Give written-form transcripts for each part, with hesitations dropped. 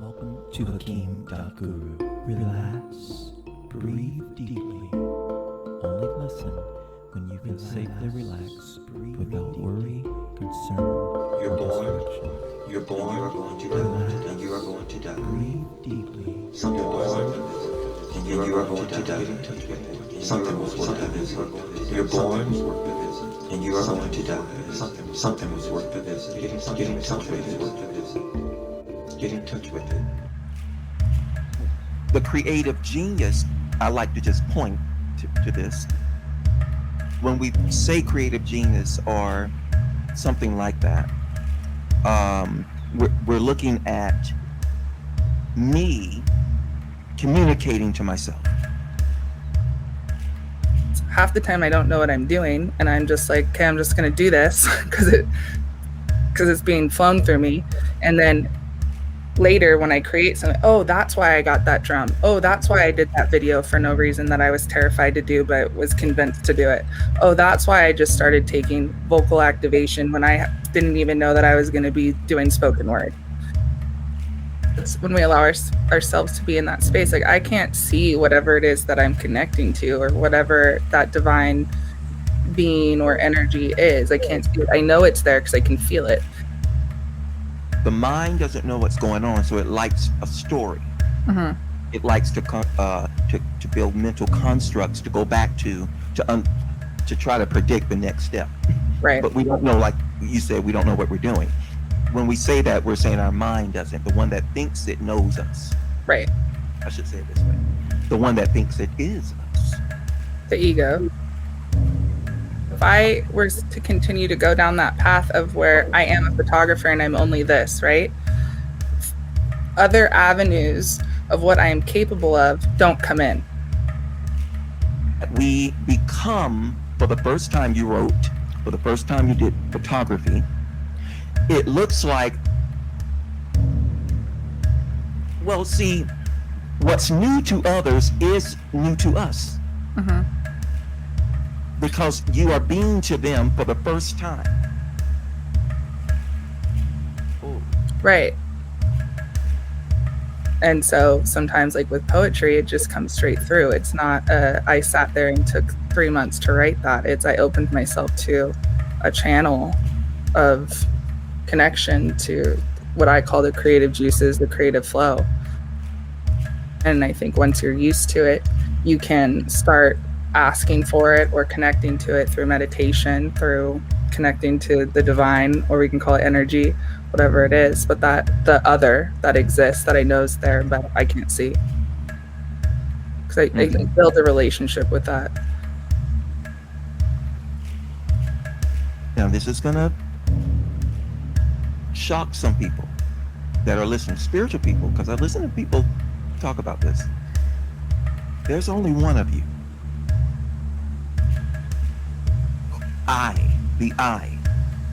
Welcome to Hakim.Guru. Relax, breathe deeply. Only listen when you can safely relax without worry, concern, or distraction. You're born, you are going to die, and you are going to die. Breathe deeply. Something was and you are going to die. Something was worth the visit. You're born, and you are going to die. Something was worth the visit. Getting something was worth the visit. Get in touch with it. The creative genius, I like to just point to this. When we say creative genius or something like that, we're looking at me communicating to myself. Half the time I don't know what I'm doing, and I'm just like, okay, I'm just gonna do this because it's being flown through me. And then later when I create something, oh, that's why I got that drum. Oh, that's why I did that video for no reason that I was terrified to do but was convinced to do it. Oh, that's why I just started taking vocal activation when I didn't even know that I was going to be doing spoken word. It's when we allow ourselves to be in that space. Like, I can't see whatever it is that I'm connecting to or whatever that divine being or energy is. I can't see it. I know it's there because I can feel it. The mind doesn't know what's going on, so it likes a story. Mm-hmm. It likes to build mental constructs to go back to try to predict the next step. Right. But we don't know, like you said, we don't know what we're doing. When we say that, we're saying our mind doesn't. The one that thinks it knows us. Right. I should say it this way. The one that thinks it is us. The ego. If I were to continue to go down that path of where I am a photographer and I'm only this, right? Other avenues of what I am capable of don't come in. We become, for the first time you wrote, for the first time you did photography, it looks like, well, see, what's new to others is new to us. Mm-hmm. Because you are being to them for the first time. Ooh. Right. And so sometimes, like with poetry, it just comes straight through. It's not I sat there and took 3 months to write that. It's I opened myself to a channel of connection to what I call the creative juices, the creative flow. And I think once you're used to it, you can start asking for it or connecting to it through meditation, through connecting to the divine, or we can call it energy, whatever it is, but that the other that exists that I know is there but I can't see, because I can build a relationship with that. Now this is gonna shock some people that are listening, spiritual people, because I listen to people talk about this. There's only one of you. The I.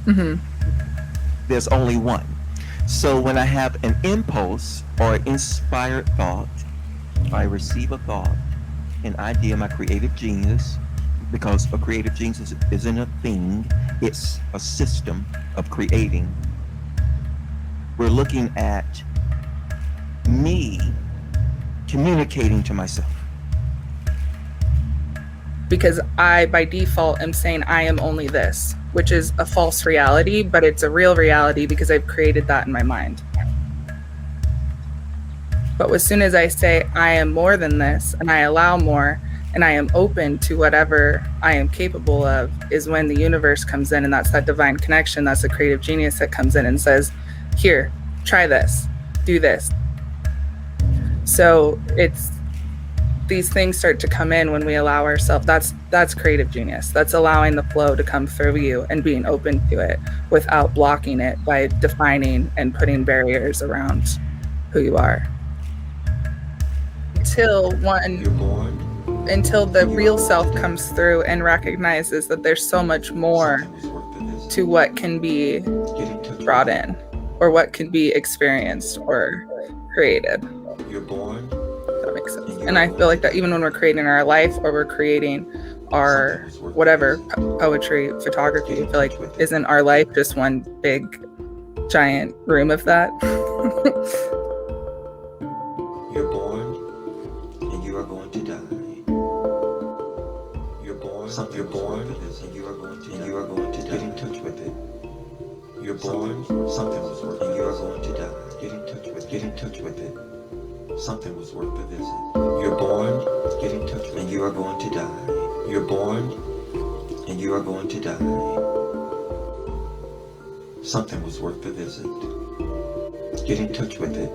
Mm-hmm. There's only one. So when I have an impulse or inspired thought, I receive a thought, an idea, my creative genius, because a creative genius isn't a thing, it's a system of creating. We're looking at me communicating to myself. Because I, by default, am saying I am only this, which is a false reality, but it's a real reality because I've created that in my mind. But as soon as I say I am more than this, and I allow more, and I am open to whatever I am capable of, is when the universe comes in, and that's that divine connection, that's the creative genius that comes in and says, here, try this, do this. So these things start to come in when we allow ourselves. That's creative genius. That's allowing the flow to come through you and being open to it without blocking it by defining and putting barriers around who you are. Until the real self comes through and recognizes that there's so much more to what can be brought in or what can be experienced or created. You're born. That makes sense. And I feel like that even when we're creating our life or we're creating our whatever, poetry, photography, I feel like isn't our life just one big giant room of that? You're born, and you are going to die. Get in touch with it. You're born, something was worth, and you are going to die. Get in touch with it. Something was worth the visit. You're born, get in touch with it, and you are going to die. You're born, and you are going to die. Something was worth the visit. Get in touch with it.